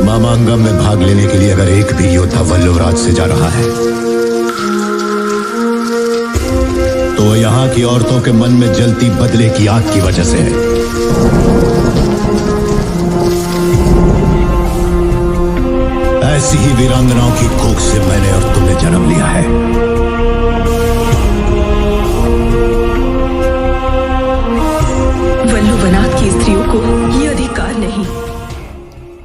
मामांगम में भाग लेने के लिए अगर एक भी योद्धा वल्लवराज से जा रहा है तो वो यहाँ की औरतों के मन में जलती बदले की आग की वजह से है। ऐसी ही वीरांगनाओं की कोख से मैंने और तुमने जन्म लिया है। वल्लुवनाथ की स्त्रियों को ये अधिकार नहीं।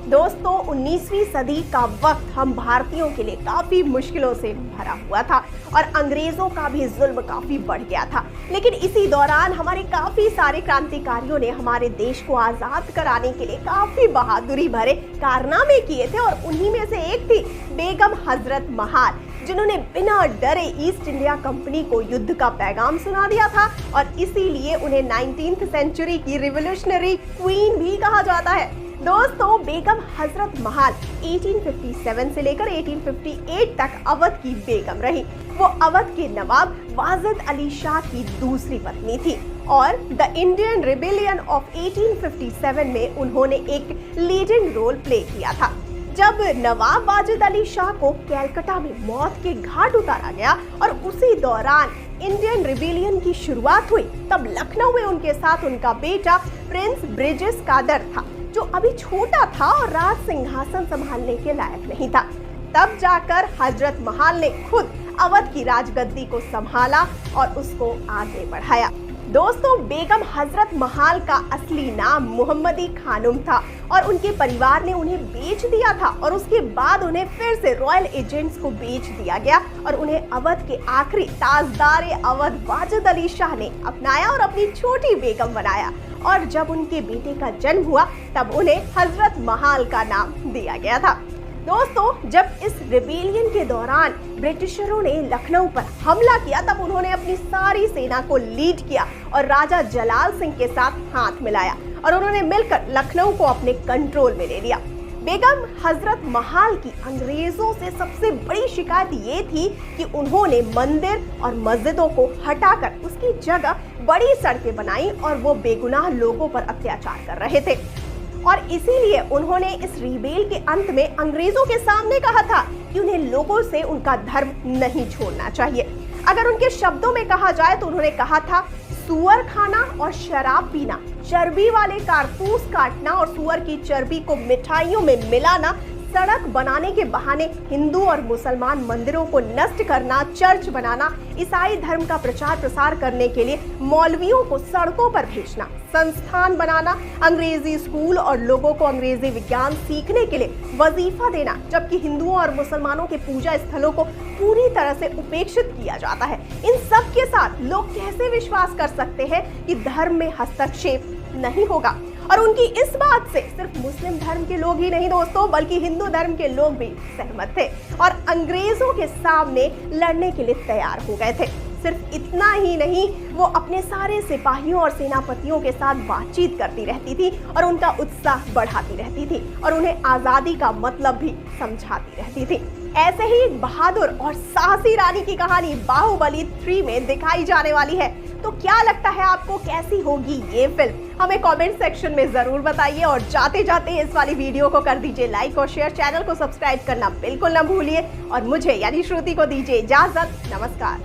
दोस्तों 19वीं सदी का वक्त हम भारतीयों के लिए काफी मुश्किलों से भरा हुआ था और अंग्रेजों का भी जुल्म काफी बढ़ गया था। लेकिन इसी दौरान हमारे काफी सारे क्रांतिकारियों ने हमारे देश को आजाद कराने के लिए काफी बहादुरी भरे कारनामे किए थे और उन्हीं में से एक थी बेगम हजरत महल, जिन्होंने बिना डरे ईस्ट इंडिया कंपनी को युद्ध का पैगाम सुना दिया था और इसीलिए उन्हें 19th सेंचुरी की रिवॉल्यूशनरी क्वीन भी कहा जाता है। दोस्तों बेगम हजरत महल 1857 से लेकर 1858 तक अवध की बेगम रही। वो अवध के नवाब वाजिद अली शाह की दूसरी पत्नी थी और द इंडियन रिबेलियन ऑफ 1857 में उन्होंने एक लीडिंग रोल प्ले किया था। जब नवाब वाजिद अली शाह को कैलकाटा में मौत के घाट उतारा गया और उसी दौरान इंडियन रिबेलियन की शुरुआत हुई, तब लखनऊ में उनके साथ उनका बेटा प्रिंस ब्रिजेश कादर था, जो अभी छोटा था और राज सिंहासन संभालने के लायक नहीं था। तब जाकर हजरत महल ने खुद अवध की राजगद्दी को संभाला और उसको आगे बढ़ाया। दोस्तों बेगम हजरत महल का असली नाम मोहम्मदी खानुम था और उनके परिवार ने उन्हें बेच दिया था और उसके बाद उन्हें फिर से रॉयल एजेंट्स को बेच दिया गया और उन्हें अवध के आखिरी ताजदार अवध वाजिद अली शाह ने अपनाया और अपनी छोटी बेगम बनाया और जब उनके बेटे का जन्म हुआ तब उन्हें हजरत महल का नाम दिया गया था। दोस्तों जब इस रिबेलियन के दौरान ब्रिटिशरों ने लखनऊ पर हमला किया तब उन्होंने अपनी सारी सेना को लीड किया और राजा जलाल सिंह के साथ हाथ मिलाया और उन्होंने मिलकर लखनऊ को अपने कंट्रोल में ले लिया। बेगम हजरत महल की अंग्रेजों से सबसे बड़ी शिकायत ये थी कि उन्होंने मंदिर और मस्जिदों को हटाकर उसकी जगह बड़ी सड़कें बनाई और वो बेगुनाह लोगों पर अत्याचार कर रहे थे और इसीलिए उन्होंने इस रिबेल के अंत में अंग्रेजों के सामने कहा था कि उन्हें लोगों से उनका धर्म नहीं छोड़ना चाहिए। अगर उनके शब्दों में कहा जाए तो उन्होंने कहा था सुअर खाना और शराब पीना, चर्बी वाले कारतूस काटना और सुअर की चर्बी को मिठाइयों में मिलाना, सड़क बनाने के बहाने हिंदू और मुसलमान मंदिरों को नष्ट करना, चर्च बनाना, ईसाई धर्म का प्रचार प्रसार करने के लिए मौलवियों को सड़कों पर भेजना, संस्थान बनाना, अंग्रेजी स्कूल और लोगों को अंग्रेजी विज्ञान सीखने के लिए वजीफा देना, जबकि हिंदुओं और मुसलमानों के पूजा स्थलों को पूरी तरह से उपेक्षित किया जाता है। इन सब के साथ लोग कैसे विश्वास कर सकते हैं कि धर्म में हस्तक्षेप नहीं होगा? और उनकी इस बात से सिर्फ मुस्लिम धर्म के लोग ही नहीं दोस्तों, बल्कि हिंदू धर्म के लोग भी सहमत थे और अंग्रेजों के सामने लड़ने के लिए तैयार हो गए थे। सिर्फ इतना ही नहीं, वो अपने सारे सिपाहियों और सेनापतियों के साथ बातचीत करती रहती थी और उनका उत्साह बढ़ाती रहती थी और उन्हें आजादी का मतलब भी समझाती रहती थी। ऐसे ही एक बहादुर और साहसी रानी की कहानी बाहुबली 3 में दिखाई जाने वाली है। तो क्या लगता है आपको, कैसी होगी ये फिल्म? हमें कमेंट सेक्शन में जरूर बताइए और जाते जाते इस वाली वीडियो को कर दीजिए लाइक और शेयर, चैनल को सब्सक्राइब करना बिल्कुल ना भूलिए और मुझे यानी श्रुति को दीजिए इजाजत। नमस्कार।